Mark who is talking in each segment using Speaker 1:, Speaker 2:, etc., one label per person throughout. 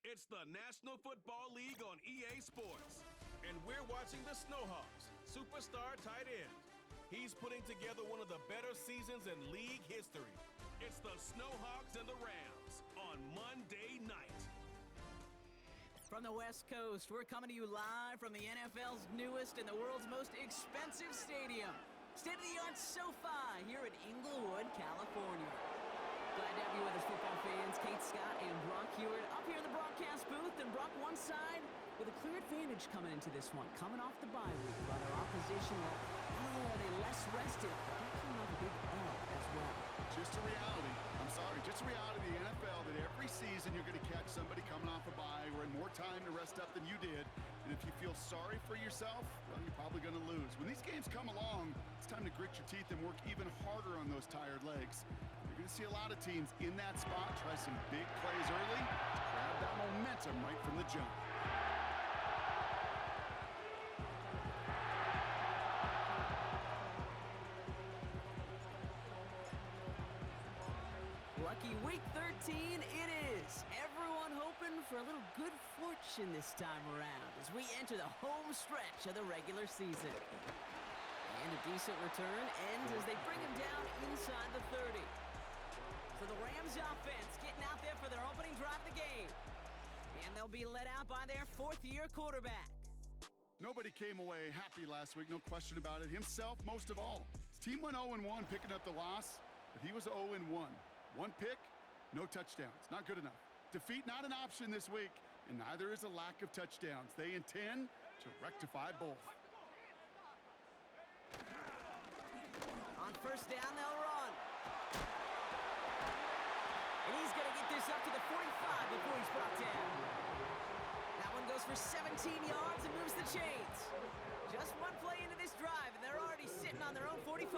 Speaker 1: It's the National Football League on EA Sports. And we're watching the Snowhawks, superstar tight end. He's putting together one of the better seasons in league history. It's the Snowhawks and the Rams on Monday night.
Speaker 2: From the West Coast, we're coming to you live from the NFL's newest and the world's most expensive stadium. State-of-the-art SoFi here in Inglewood, California. Glad to have you with us, football fans. Kate Scott and Brock Hewitt up here in the broadcast booth, and Brock one side with a clear advantage coming into this one, coming off the bye week, while their opposition, are they less rested? They're coming off a big L as well.
Speaker 3: Just a reality. I'm sorry, just a reality of the NFL that every season you're going to catch somebody coming off a bye or in more time to rest up than you did. And if you feel sorry for yourself, well, you're probably going to lose. When these games come along, it's time to grit your teeth and work even harder on those tired legs. You're going to see a lot of teams in that spot try some big plays early to grab that momentum right from the jump.
Speaker 2: Lucky week 13 it is. Everyone hoping for a little good fortune this time around as we enter the home stretch of the regular season. And a decent return ends as they bring him down inside the 30. So the Rams offense getting out there for their opening drive of the game. And they'll be led out by their fourth-year quarterback.
Speaker 3: Nobody came away happy last week, no question about it. Himself most of all. His team went 0-1 picking up the loss, but he was 0-1. One pick, no touchdowns. Not good enough. Defeat not an option this week, and neither is a lack of touchdowns. They intend to rectify both.
Speaker 2: On first down, they'll run. And he's going to get this up to the 45 before he's brought down. That one goes for 17 yards and moves the chains. Just one play into this drive, and they're already sitting on their own 45.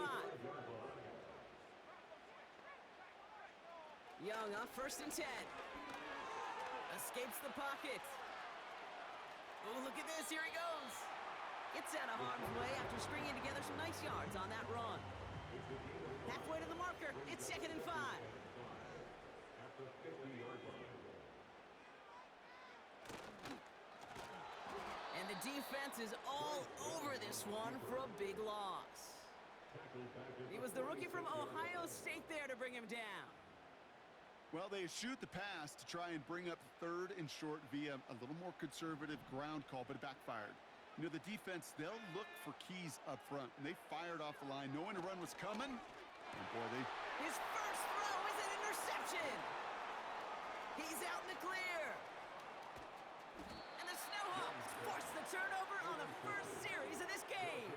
Speaker 2: Young on first and 10. Escapes the pocket. Oh, look at this. Here he goes. Gets out of harm's way after stringing together some nice yards on that run. Halfway to the marker. It's 2nd and 5. And the defense is all over this one for a big loss. He was the rookie from Ohio State there to bring him down.
Speaker 3: Well, they shoot the pass to try and bring up 3rd and short via a little more conservative ground call, but it backfired. You know, the defense, they'll look for keys up front, and they fired off the line knowing the run was coming. And boy,
Speaker 2: His first throw is an interception. He's out in the clear. And the Snowhawks force the turnover on the first series of this game.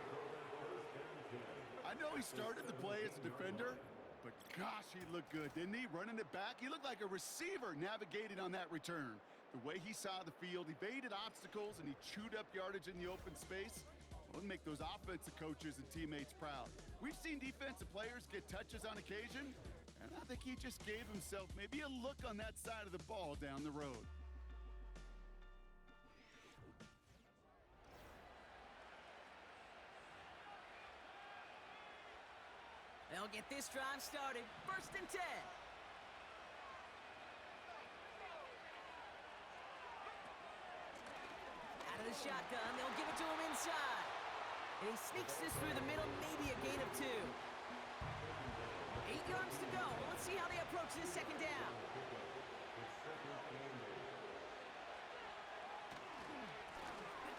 Speaker 3: I know he started the play as a defender, but gosh, he looked good, didn't he? Running it back, he looked like a receiver navigating on that return. The way he saw the field, evaded obstacles, and he chewed up yardage in the open space. Well, it'll make those offensive coaches and teammates proud. We've seen defensive players get touches on occasion, and I think he just gave himself maybe a look on that side of the ball down the road.
Speaker 2: They'll get this drive started. 1st and 10. Out of the shotgun, they'll give it to him inside. And he sneaks this through the middle, maybe a gain of 2. 8 yards to go. Well, let's see how they approach this 2nd down.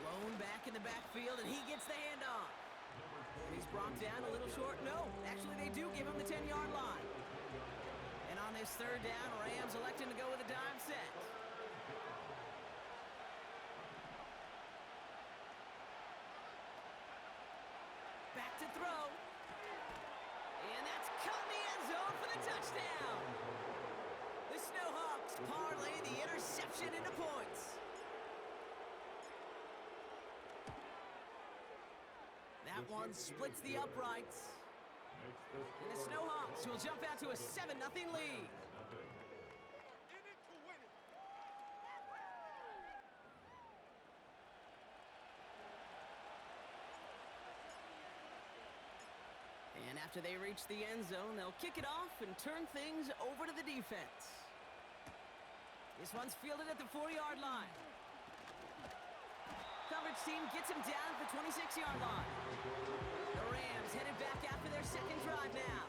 Speaker 2: Blown back in the backfield, and he gets the handoff. And he's brought down a little short. No, actually they do give him the 10-yard line. And on this 3rd down, Rams electing to go with a dime set. Back to throw. And that's caught in the end zone for the touchdown. The Snowhawks parlay the interception into points. That one splits the uprights. And the Snowhawks will jump out to a 7-0 lead. And after they reach the end zone, they'll kick it off and turn things over to the defense. This one's fielded at the 4-yard line. Coverage team gets him down at the 26-yard line. The Rams headed back after their second drive now.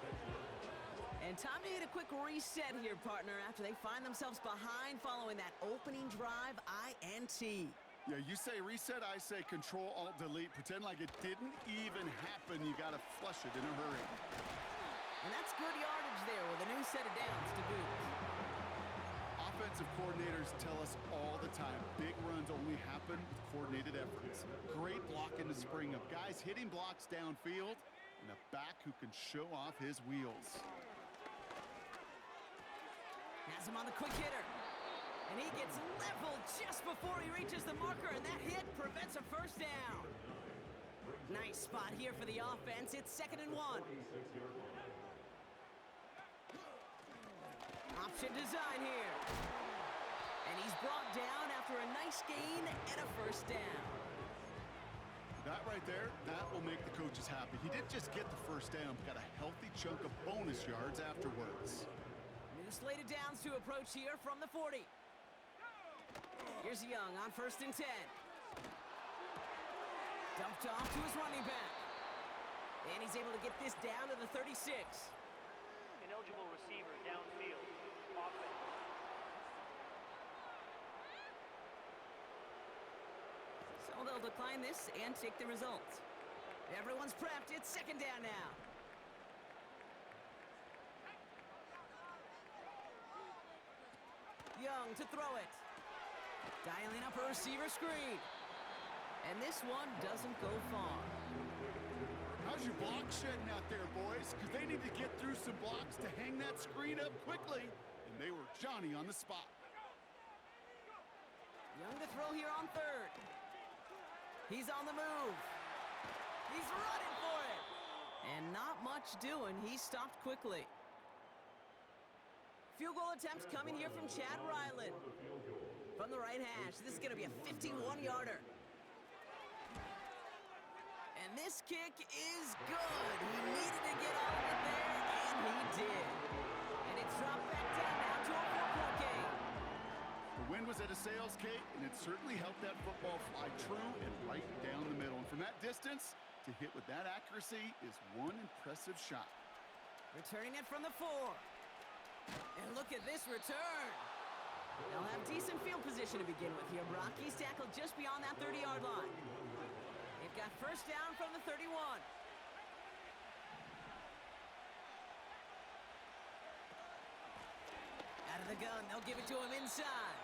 Speaker 2: And time to hit a quick reset here, partner, after they find themselves behind following that opening drive INT.
Speaker 3: Yeah, you say reset, I say Control-Alt-Delete. Pretend like it didn't even happen. You got to flush it in a hurry.
Speaker 2: And that's good yardage there with a new set of downs to boot.
Speaker 3: Offensive coordinators tell us all the time, big runs only happen with coordinated efforts. Great block in the spring of guys hitting blocks downfield and a back who can show off his wheels.
Speaker 2: Has him on the quick hitter. And he gets leveled just before he reaches the marker, and that hit prevents a first down. Nice spot here for the offense. It's 2nd and 1. Option design here. And he's brought down after a nice gain and a first down.
Speaker 3: That right there, that will make the coaches happy. He didn't just get the first down, but got a healthy chunk of bonus yards afterwards.
Speaker 2: New slate of downs to approach here from the 40. Here's Young on 1st and 10. Dumped off to his running back. And he's able to get this down to the 36.
Speaker 4: Ineligible receiver downfield. Offense.
Speaker 2: So they'll decline this and take the results. Everyone's prepped. It's 2nd down now. Young to throw it. Dialing up a receiver screen. And this one doesn't go far.
Speaker 3: How's your block shedding out there, boys? Because they need to get through some blocks to hang that screen up quickly. And they were Johnny on the spot.
Speaker 2: Young to throw here on 3rd. He's on the move. He's running for it. And not much doing. He stopped quickly. Field goal attempts coming here from Chad Ryland. From the right hash, this is going to be a 51-yarder. And this kick is good. He needed to get all of it there, and he did. And it's dropped back down now to a 4-point game.
Speaker 3: The wind was at a sails, Kate, and it certainly helped that football fly true and right down the middle. And from that distance, to hit with that accuracy is one impressive shot.
Speaker 2: Returning it from the 4. And look at this return. They'll have decent field position to begin with here, Brock. He's tackled just beyond that 30-yard line. They've got first down from the 31. Out of the gun, they'll give it to him inside.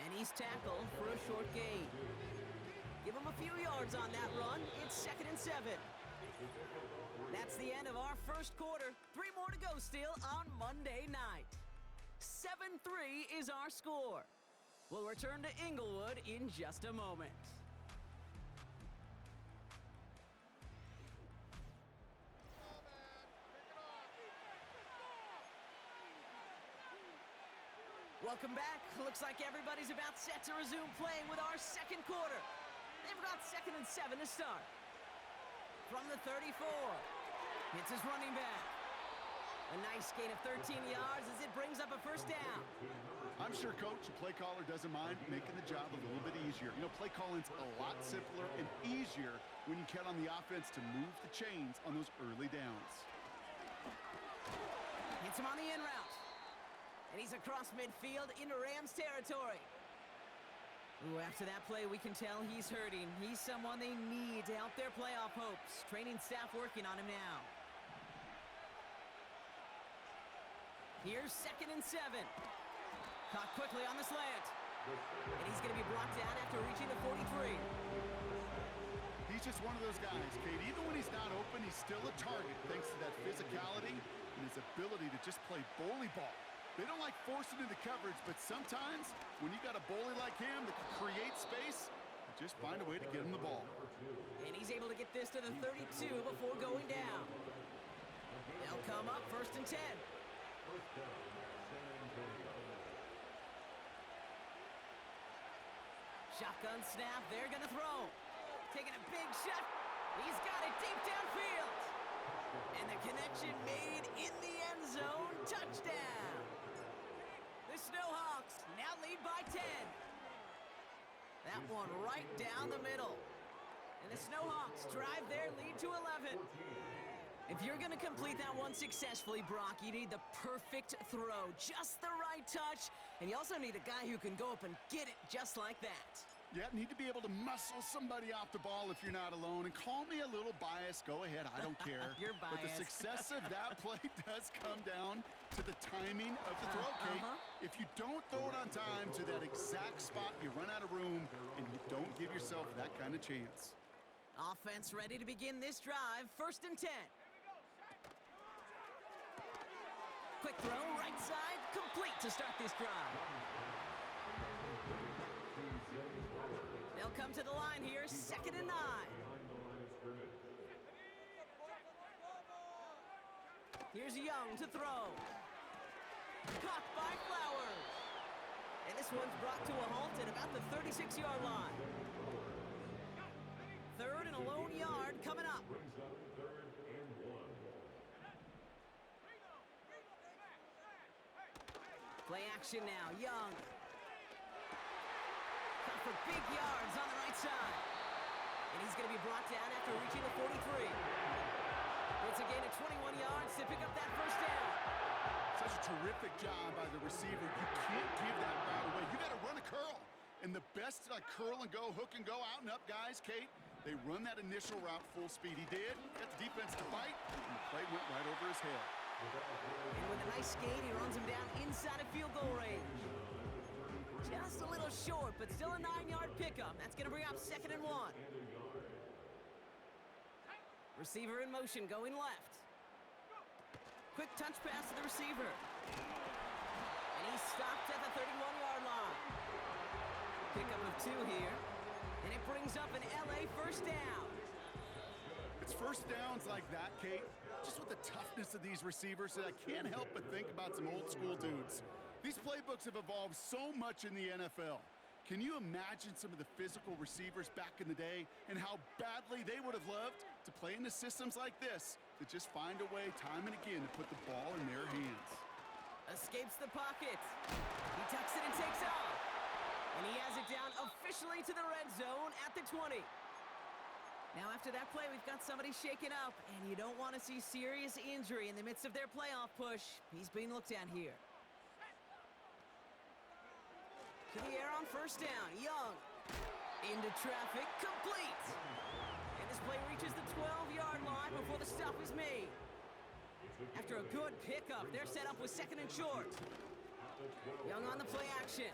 Speaker 2: And he's tackled for a short gain. Give him a few yards on that run. It's 2nd and 7. That's the end of our first quarter. 3 more to go still on Monday night. 7-3 is our score. We'll return to Inglewood in just a moment. Welcome back. Looks like everybody's about set to resume play with our second quarter. They've got 2nd and 7 to start. From the 34. Hits his running back. A nice gain of 13 yards as it brings up a first down.
Speaker 3: I'm sure, Coach, the play caller doesn't mind making the job a little bit easier. You know, play calling's a lot simpler and easier when you count on the offense to move the chains on those early downs.
Speaker 2: Hits him on the in route. And he's across midfield into Rams territory. Ooh, after that play, we can tell he's hurting. He's someone they need to help their playoff hopes. Training staff working on him now. Here's 2nd and 7. Caught quickly on the slant. And he's going to be brought down after reaching the 43.
Speaker 3: He's just one of those guys, Kate. Even when he's not open, he's still a target thanks to that physicality and his ability to just play bully ball. They don't like forcing into coverage, but sometimes when you got a bully like him that can create space, you just find a way to get him the ball.
Speaker 2: And he's able to get this to the 32 before going down. They'll come up 1st and 10. Shotgun snap, they're gonna throw. Taking a big shot. He's got it deep downfield. And the connection made in the end zone. Touchdown. The Snowhawks now that one right down the middle. And the Snowhawks drive their lead to 11. If you're going to complete that one successfully, Brock, you need the perfect throw, just the right touch, and you also need a guy who can go up and get it just like that.
Speaker 3: Yeah, need to be able to muscle somebody off the ball if you're not alone. And call me a little biased. Go ahead, I don't care.
Speaker 2: You're
Speaker 3: But the
Speaker 2: biased.
Speaker 3: success of that play does come down to the timing of the throw, Kate. If you don't throw it on time to that exact spot, you run out of room, and you don't give yourself that kind of chance.
Speaker 2: Offense ready to begin this drive. 1st and 10. Quick throw, right side, complete to start this drive. They'll come to the line here, 2nd and 9. Here's Young to throw. Caught by Flowers. And this one's brought to a halt at about the 36-yard line. 3rd and a lone yard coming up. Play action now, Young. Cut for big yards on the right side. And he's going to be brought down after reaching the 43. It's a gain of 21 yards to pick up that 1st down.
Speaker 3: Such a terrific job by the receiver. You can't give that route away. You got to run a curl. And the best curl and go, hook and go, out and up guys, Kate, they run that initial route full speed. He did. Got the defense to bite, and the play went right over his head.
Speaker 2: And with a nice skate, he runs him down inside of field goal range. Just a little short, but still a 9-yard pickup. That's going to bring up 2nd and 1. Receiver in motion, going left. Quick touch pass to the receiver. And he's stopped at the 31-yard line. Pickup of 2 here. And it brings up an LA 1st down.
Speaker 3: It's 1st downs like that, Kate, just with the toughness of these receivers, that I can't help but think about some old school dudes. These playbooks have evolved so much in the NFL. Can you imagine some of the physical receivers back in the day and how badly they would have loved to play in the systems like this, to just find a way time and again to put the ball in their hands?
Speaker 2: Escapes the pocket. He tucks it and takes off. And he has it down officially to the red zone at the 20. Now after that play, we've got somebody shaken up, and you don't want to see serious injury in the midst of their playoff push. He's being looked at here. To the air on 1st down, Young. Into traffic, complete. And this play reaches the 12-yard line before the stop is made. After a good pickup, they're set up with 2nd and short. Young on the play action.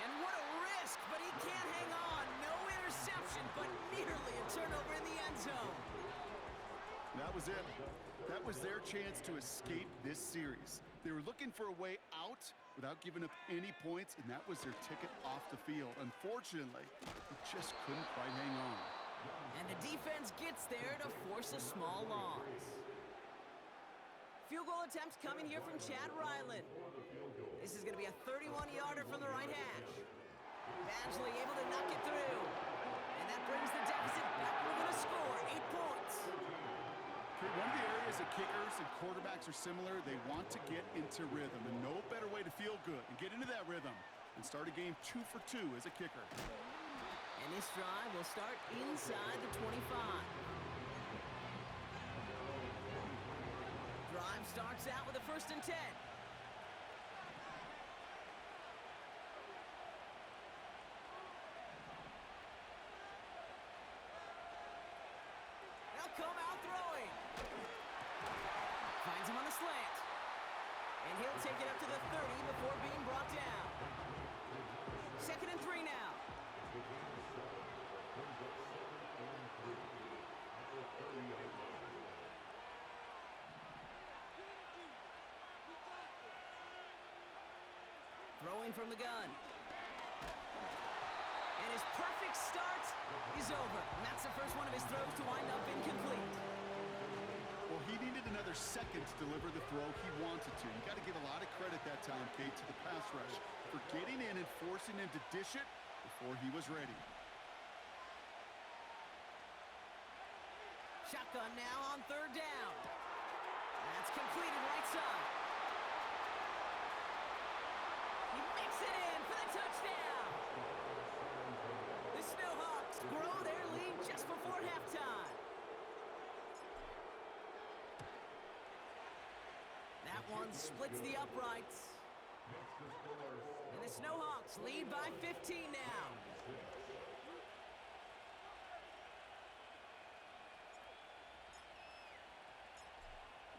Speaker 2: And what a risk, but he can't hang on. No interception, but nearly a turnover in the end zone.
Speaker 3: That was it. That was their chance to escape this series. They were looking for a way out without giving up any points, and that was their ticket off the field. Unfortunately, they just couldn't quite hang on.
Speaker 2: And the defense gets there to force a small loss. Field goal attempt coming here from Chad Ryland. This is going to be a 31-yarder from the right hash. Badgley able to knock it through. And that brings the deficit back within a score, 8 points.
Speaker 3: Okay, one of the areas that kickers and quarterbacks are similar, they want to get into rhythm. And no better way to feel good and get into that rhythm and start a game 2 for 2 as a kicker.
Speaker 2: And this drive will start inside the 25. Drive starts out with a 1st and 10. They'll come out throwing. Finds him on the slant. And he'll take it up to the 30 before being brought down. 2nd and 3 now. Throwing from the gun. And his perfect start is over. And that's the first one of his throws to wind up incomplete.
Speaker 3: Well, he needed another second to deliver the throw he wanted to. You got to give a lot of credit that time, Kate, to the pass rush for getting in and forcing him to dish it before he was ready.
Speaker 2: Shotgun now on 3rd down. That's completed right side. He makes it in for the touchdown. That one splits the uprights. And the Snowhawks lead by 15 now.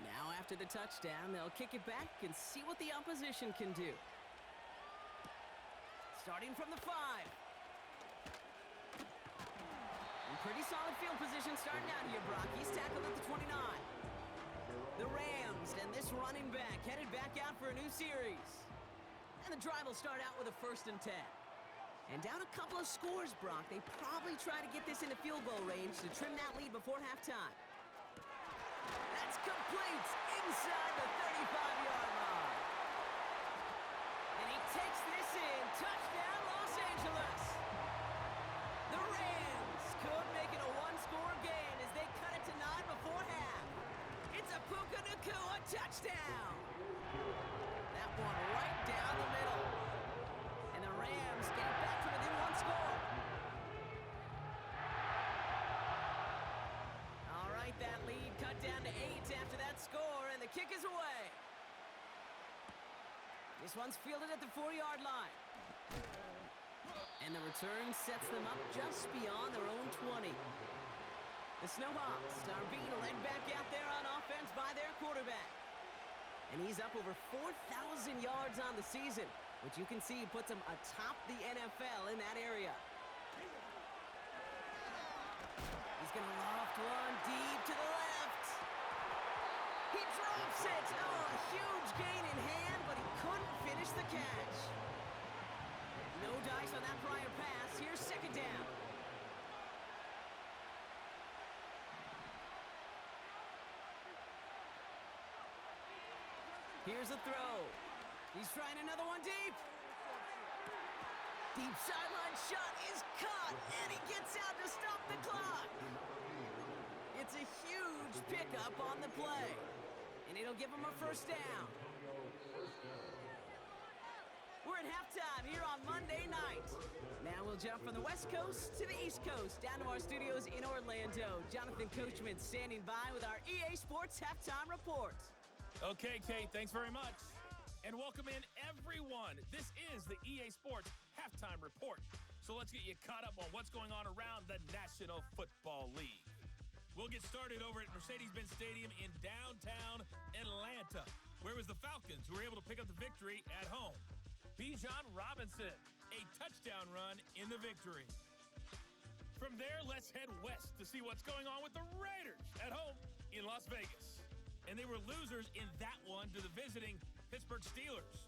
Speaker 2: Now after the touchdown, they'll kick it back and see what the opposition can do. Starting from the 5. In pretty solid field position starting out here, Brock. He's tackled at the 29. The Rams and this running back headed back out for a new series. And the drive will start out with a 1st and 10. And down a couple of scores, Brock. They probably try to get this into field goal range to trim that lead before halftime. That's complete inside the 35-yard line. And he takes this in. Touchdown, Los Angeles. The Rams could make it a one-score game as they cut it to 9 before half. It's a Puka Nacua touchdown. That one right down the middle. And the Rams get it back to within 1 score. All right, that lead cut down to 8 after that score, and the kick is away. This one's fielded at the 4-yard line. And the return sets them up just beyond their own 20. The Snowhawks are being led back out there on offense by their quarterback. And he's up over 4,000 yards on the season, which you can see puts him atop the NFL in that area. He's going to loft one deep to the left. He drops it. Oh, a huge gain in hand, but he couldn't finish the catch. No dice on that prior pass. Here's 2nd down. Here's a throw. He's trying another one deep. Deep sideline shot is caught, and he gets out to stop the clock. It's a huge pickup on the play, and it'll give him a 1st down. We're at halftime here on Monday night. Now we'll jump from the West Coast to the East Coast, down to our studios in Orlando. Jonathan Coachman standing by with our EA Sports Halftime Report.
Speaker 5: Okay, Kate, thanks very much. And welcome in, everyone. This is the EA Sports Halftime Report. So let's get you caught up on what's going on around the National Football League. We'll get started over at Mercedes-Benz Stadium in downtown Atlanta, where it was the Falcons who were able to pick up the victory at home. Bijan Robinson, a touchdown run in the victory. From there, let's head west to see what's going on with the Raiders at home in Las Vegas. And they were losers in that one to the visiting Pittsburgh Steelers.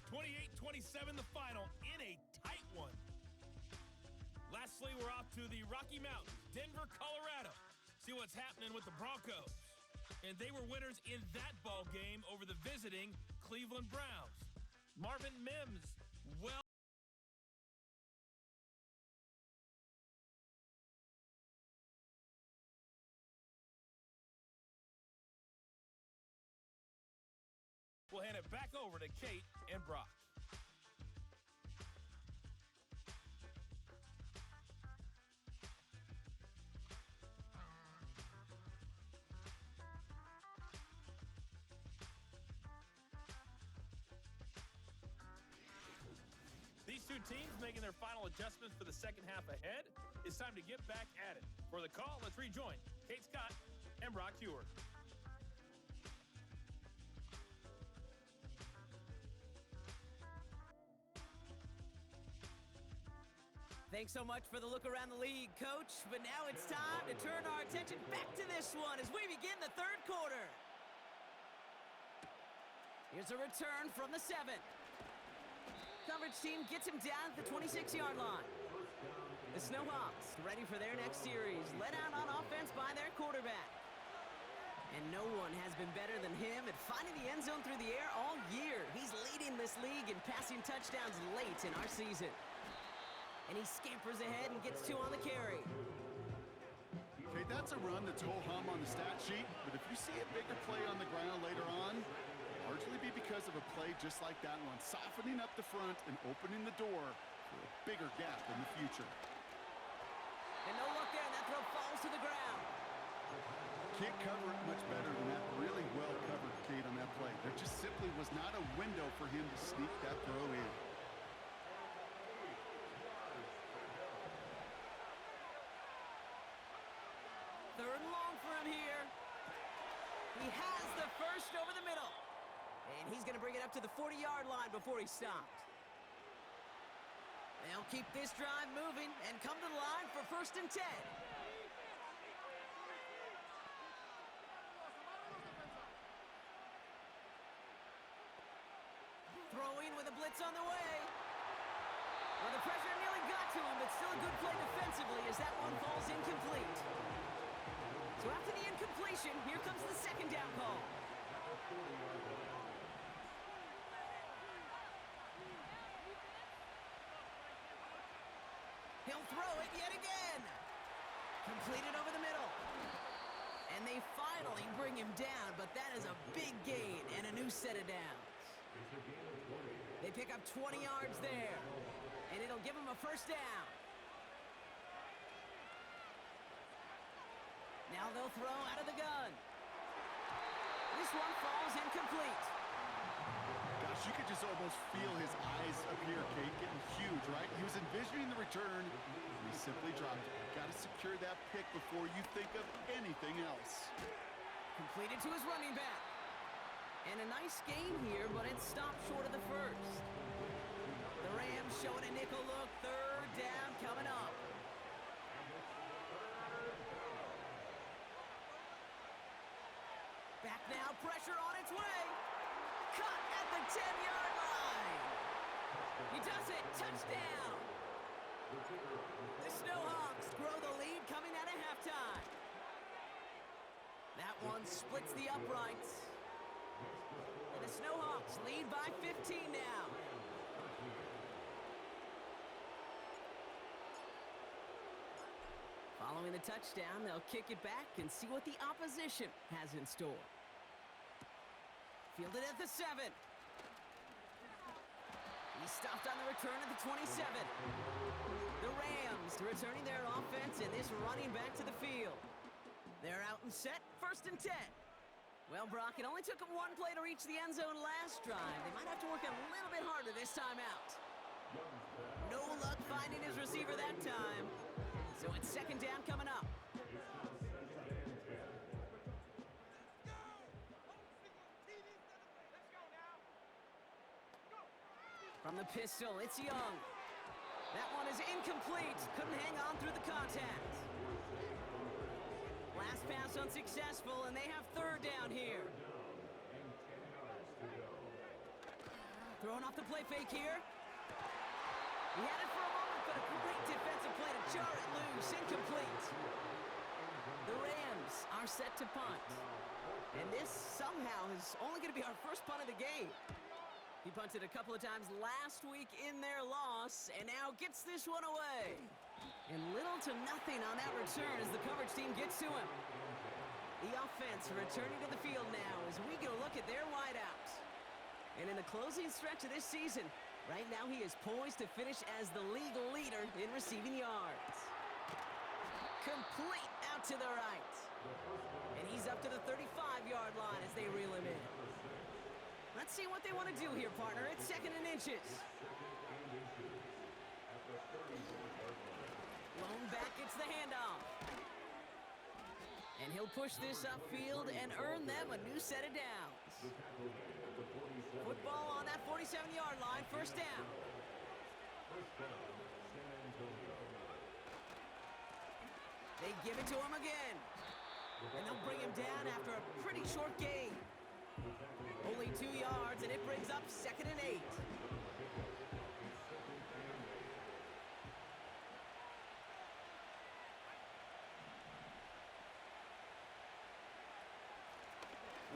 Speaker 5: 28-27 the final in a tight one. Lastly, we're off to the Rocky Mountains, Denver, Colorado. See what's happening with the Broncos. And they were winners in that ball game over the visiting Cleveland Browns. Marvin Mims, well, we'll hand it back over to Kate and Brock. These two teams making their final adjustments for the second half ahead. It's time to get back at it. For the call, let's rejoin Kate Scott and Brock Hewer.
Speaker 2: Thanks so much for the look around the league, Coach. But now it's time to turn our attention back to this one as we begin the 3rd quarter. Here's a return from the 7. Coverage team gets him down at the 26-yard line. The Snowhawks ready for their next series, led out on offense by their quarterback. And no one has been better than him at finding the end zone through the air all year. He's leading this league in passing touchdowns late in our season. And he scampers ahead and gets 2 on the carry.
Speaker 3: Okay, that's a run that's ho-hum on the stat sheet, but if you see a bigger play on the ground later on, largely be because of a play just like that one, softening up the front and opening the door for a bigger gap in the future.
Speaker 2: And no look there, and that throw falls to the ground.
Speaker 3: can't cover it much better than that. Really well covered, Kate, on that play. There just simply was not a window for him to sneak that throw in.
Speaker 2: Third and long for him here. He has the first over the middle. And he's going to bring it up to the 40-yard line before he stopped. They'll keep this drive moving and come to the line for 1st and 10. Throwing with a blitz on the way. Well, the pressure nearly got to him, but still a good play defensively as that one falls incomplete. So after the incompletion, here comes the 2nd down call. He'll throw it yet again. Completed over the middle. And they finally bring him down, but that is a big gain and a new set of downs. They pick up 20 yards there, and it'll give them a 1st down. Now they'll throw out of the gun. This one falls incomplete.
Speaker 3: Gosh, you could just almost feel his eyes up here, Kate, getting huge, right? He was envisioning the return, and he simply dropped it. Got to secure that pick before you think of anything else.
Speaker 2: Completed to his running back. And a nice gain here, but it stopped short of the first. The Rams showing a nickel look. 3rd down coming up. Back now, pressure on its way. Cut at the 10-yard line. He does it. Touchdown. The Snowhawks grow the lead coming out of halftime. That one splits the uprights. And the Snowhawks lead by 15 now. Following the touchdown, they'll kick it back and see what the opposition has in store. Fielded at the 7. He's stopped on the return at the 27. The Rams returning their offense and this running back to the field. They're out and set, 1st and 10. Well, Brock, it only took him one play to reach the end zone last drive. They might have to work a little bit harder this time out. No luck finding his receiver that time. So it's 2nd down coming up. From the pistol, it's Young. That one is incomplete. Couldn't hang on through the contact. Last pass unsuccessful, and they have 3rd down here. Throwing off the play fake here. He had it for a moment, but a great defensive play to jar it loose. Incomplete. The Rams are set to punt. And this somehow is only going to be our first punt of the game. He punted a couple of times last week in their loss, and now gets this one away. And little to nothing on that return as the coverage team gets to him. The offense returning to the field now as we get a look at their wideouts. And in the closing stretch of this season, right now he is poised to finish as the league leader in receiving yards. Complete out to the right. And he's up to the 35-yard line as they reel him in. Let's see what they want to do here, partner. It's 2nd and inches. Lone back gets the handoff. And he'll push this upfield and earn them a new set of downs. Football on that 47-yard line, 1st down. They give it to him again. And they'll bring him down after a pretty short gain. Only 2 yards, and it brings up 2nd and 8.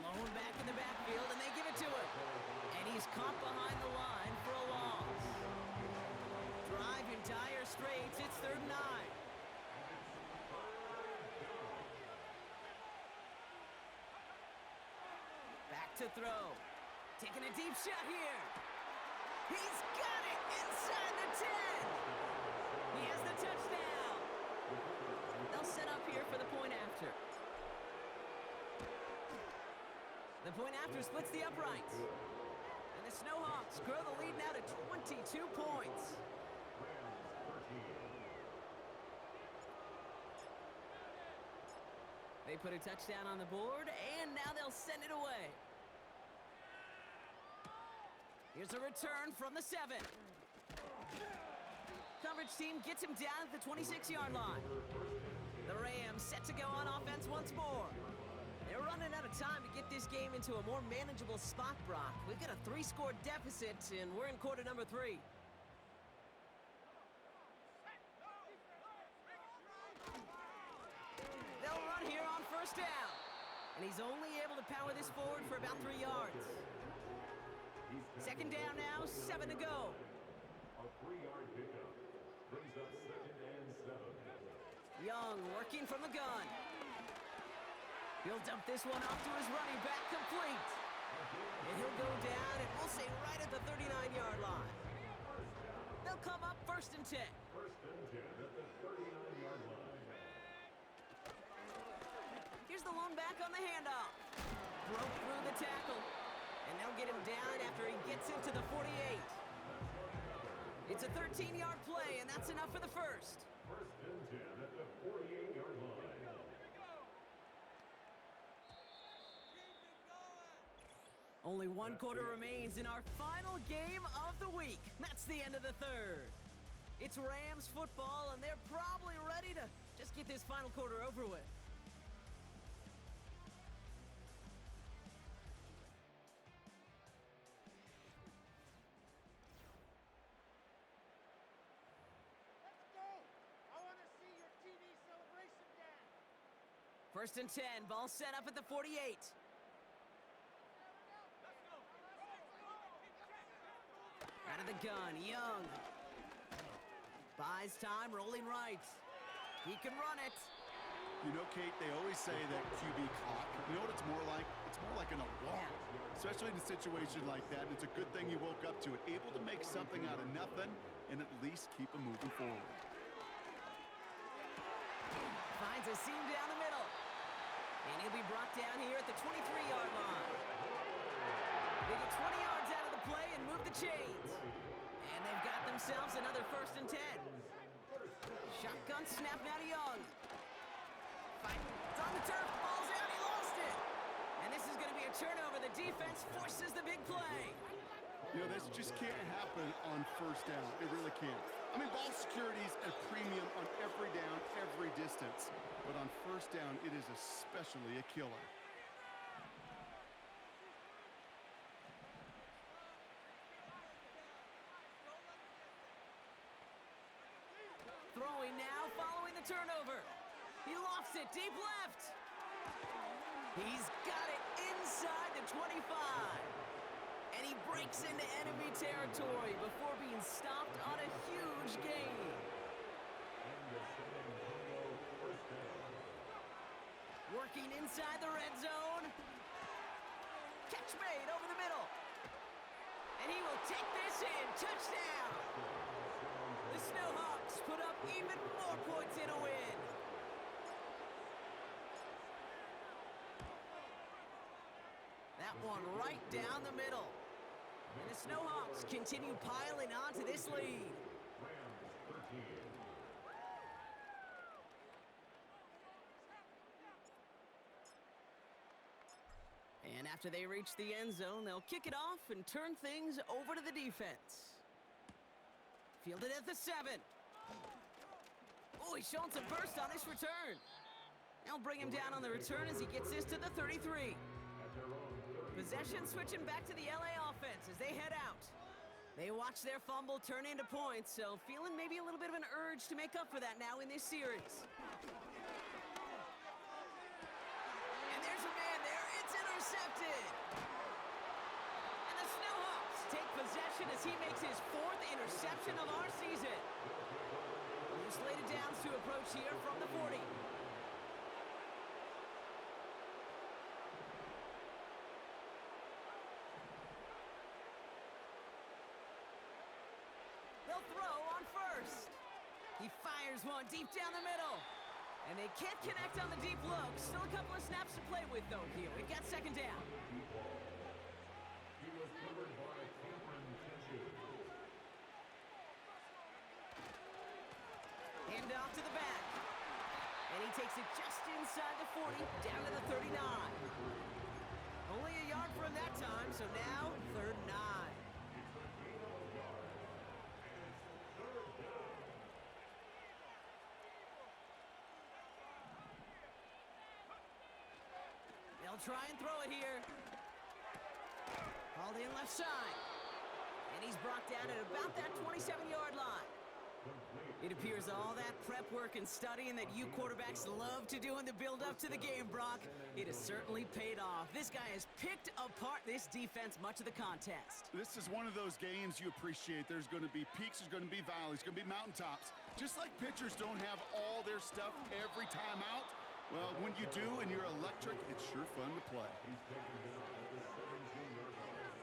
Speaker 2: Lone back in the backfield, and they give it to him. And he's caught behind the line for a loss. Drive in dire straits. It's 3rd and 9. Back to throw. Taking a deep shot here. He's got it inside the 10. He has the touchdown. They'll set up here for the point after. The point after splits the uprights. And the Snowhawks grow the lead now to 22 points. They put a touchdown on the board, and now they'll send it away. Here's a return from the 7. Coverage team gets him down at the 26-yard line. The Rams set to go on offense once more. They're running out of time to get this game into a more manageable spot, Brock. We've got a 3-score deficit, and we're in quarter number 3. They'll run here on first down. And he's only able to power this forward for about 3 yards. Second down now, 7 to go.
Speaker 6: A 3-yard pickup brings up 2nd and 7.
Speaker 2: Young working from the gun. He'll dump this one off to his running back, complete. And he'll go down, and we'll say right at the 39-yard line. They'll come up 1st and 10.
Speaker 6: 1st and 10 at the 39-yard line.
Speaker 2: Here's the lone back on the handoff. Broke through the tackle. And they'll get him down after he gets into the 48. It's a 13-yard play, and that's enough for the first.
Speaker 6: 1st and 10 at the 48-yard line.
Speaker 2: Only 1 quarter remains in our final game of the week. That's the end of the 3rd. It's Rams football, and they're probably ready to just get this final quarter over with. First and 10, ball set up at the 48. Out of the gun, Young. Buys time, rolling right. He can run it.
Speaker 3: You know, Kate, they always say that QB clock. You know what it's more like? It's more like an alarm, especially in a situation like that. And it's a good thing you woke up to it, able to make something out of nothing and at least keep them moving forward.
Speaker 2: Finds a seam down the middle. And he'll be brought down here at the 23-yard line. They get 20 yards out of the play and move the chains. And they've got themselves another 1st and 10. Shotgun snap now to Young. It's on the turf, ball's out, he lost it. And this is going to be a turnover. The defense forces the big play.
Speaker 3: You know, this just can't happen on first down. It really can't. I mean, ball security's a premium on every down, every distance. But on first down, it is especially a killer.
Speaker 2: Throwing now, following the turnover. He lofts it deep left. He's got it inside the 25. And he breaks into enemy territory before being stopped on a huge gain. Working inside the red zone. Catch made over the middle. And he will take this in. Touchdown. The Snowhawks put up even more points in a win. That one right down the middle. And the Snowhawks continue piling on to this lead. And after they reach the end zone, they'll kick it off and turn things over to the defense. Fielded at the 7. Oh, he's showing some burst on this return. They'll bring him down on the return as he gets this to the 33. Possession switching back to the LA offense as they head out. They watch their fumble turn into points, so feeling maybe a little bit of an urge to make up for that now in this series. And there's a man there. It's intercepted. And the Snowhawks take possession as he makes his 4th interception of our season. New slated downs to approach here from the 40. They'll throw on first. He fires one deep down the middle. And they can't connect on the deep look. Still a couple of snaps to play with, though, here. We've got second down.
Speaker 6: He was covered by Cameron Tenchu.
Speaker 2: Hand off to the back. And he takes it just inside the 40, down to the 39. Only a yard for him that time, so now 3rd and 9. They'll try and throw it here. Hauled in left side. And he's brought down at about that 27-yard line. It appears all that prep work and studying that you quarterbacks love to do in the build-up to the game, Brock, it has certainly paid off. This guy has picked apart this defense much of the contest.
Speaker 3: This is one of those games you appreciate. There's going to be peaks, there's going to be valleys, there's going to be mountaintops. Just like pitchers don't have all their stuff every time out, well, when you do and you're electric, it's sure fun to play.
Speaker 6: He's taken down at the 17-yard line.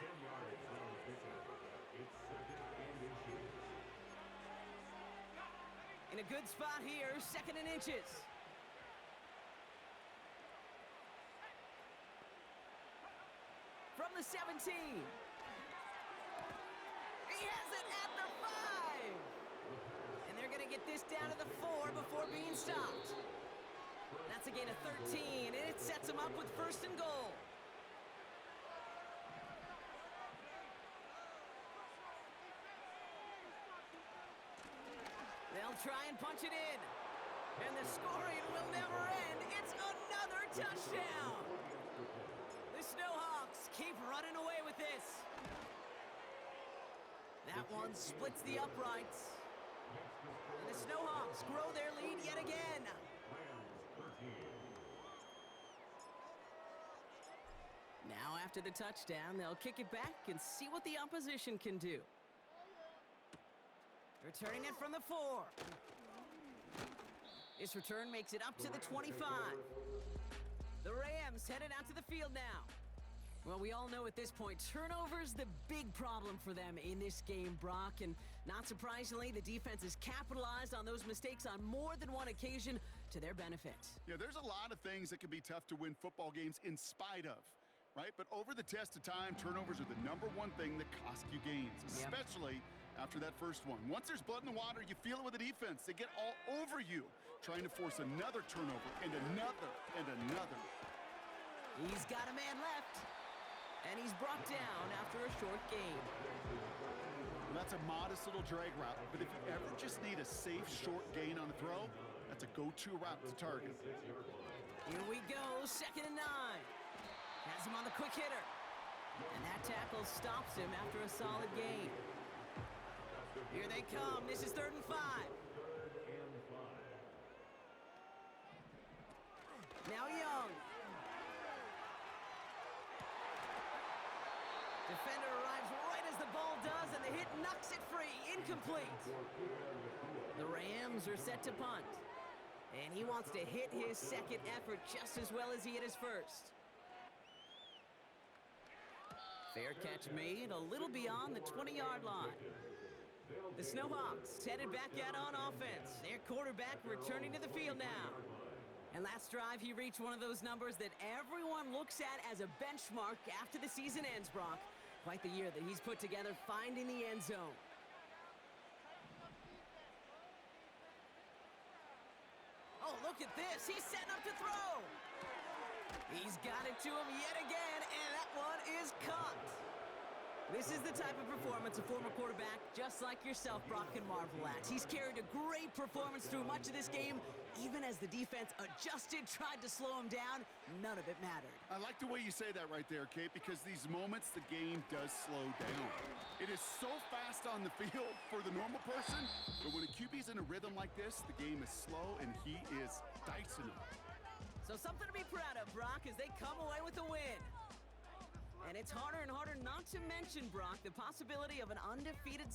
Speaker 6: 10 yards on the pickup. It's 2nd and inches.
Speaker 2: In a good spot here, 2nd and inches. From the 17. He has it at the 5. And they're going to get this down to the 4 before being stopped. That's a gain of 13, and it sets him up with 1st and goal. They'll try and punch it in. And the scoring will never end. It's another touchdown. The Snowhawks keep running away with this. That one splits the uprights. And the Snowhawks grow their lead yet again. Now after the touchdown, they'll kick it back and see what the opposition can do. Returning it from the 4. This return makes it up to the 25. The Rams headed out to the field now. Well, we all know at this point, turnovers the big problem for them in this game, Brock. And not surprisingly, the defense has capitalized on those mistakes on more than one occasion to their benefit.
Speaker 3: Yeah, there's a lot of things that can be tough to win football games in spite of, right? But over the test of time, turnovers are the #1 thing that cost you games, especially after that first one. Once there's blood in the water, you feel it with the defense. They get all over you, trying to force another turnover and another and another.
Speaker 2: He's got a man left, and he's brought down after a short gain.
Speaker 3: Well, that's a modest little drag route, but if you ever just need a safe short gain on a throw, that's a go-to route to target.
Speaker 2: Here we go, 2nd and 9. Has him on the quick hitter. And that tackle stops him after a solid gain. Here they come. This is 3rd and 5. Now Young. Defender arrives right as the ball does, and the hit knocks it free. Incomplete. The Rams are set to punt. And he wants to hit his 2nd effort just as well as he hit his 1st. Fair catch made, a little beyond the 20-yard line. The Snowhawks headed back out on offense. Their quarterback returning to the field now. And last drive, he reached one of those numbers that everyone looks at as a benchmark after the season ends, Brock. Quite the year that he's put together finding the end zone. Oh, look at this. He's setting up to throw. He's got it to him yet again, and that one is caught. This is the type of performance a former quarterback, just like yourself, Brock, can marvel at. He's carried a great performance through much of this game. Even as the defense adjusted, tried to slow him down, none of it mattered.
Speaker 3: I like the way you say that right there, Kate, because these moments the game does slow down. It is so fast on the field for the normal person, but when a QB's in a rhythm like this, the game is slow and he is dicing it.
Speaker 2: So something to be proud of, Brock, as they come away with a win. And it's harder and harder not to mention, Brock, the possibility of an undefeated